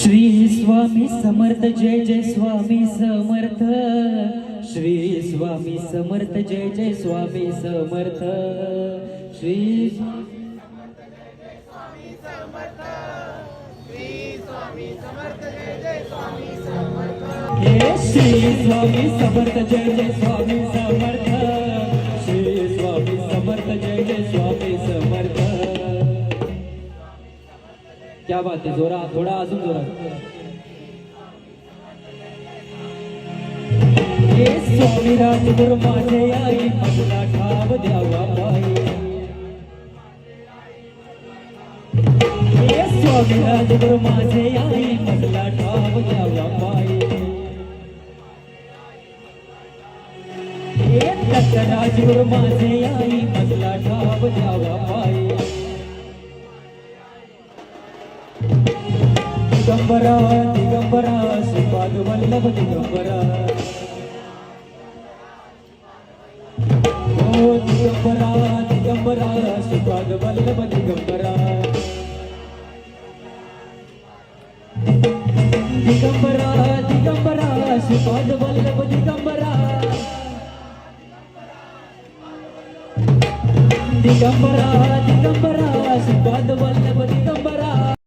श्री स्वामी समर्थ जय जय स्वामी समर्थ। श्री स्वामी समर्थ जय जय स्वामी समर्थ। श्री स्वामी समर्थ जय जय स्वामी समर्थ। हे श्री स्वामी समर्थ जय जय स्वामी समर्थ। श्री स्वामी समर्थ जय जय स्वामी समर्थ। क्या बात है, जोरा थोड़ा अजून जोरात। हे स्वामी राजगुरु माझे आई मला ठाव द्यावा बाई। हे स्वामी राजगुरु माझे आई मला ठाव द्यावा बाई। हे दत्त राजगुरु माझे आई मला ठाव द्यावा बाई। दिगंबरा दिगंबरा श्रीपाद वल्लभ दिगंबरा। ओ दिगंबरा दिगंबरा श्रीपाद वल्लभ दिगंबरा। दिगंबरा दिगंबरा श्रीपाद वल्लभ दिगंबरा। दिगंबरा दिगंबरा श्रीपाद वल्लभ दिगंबरा।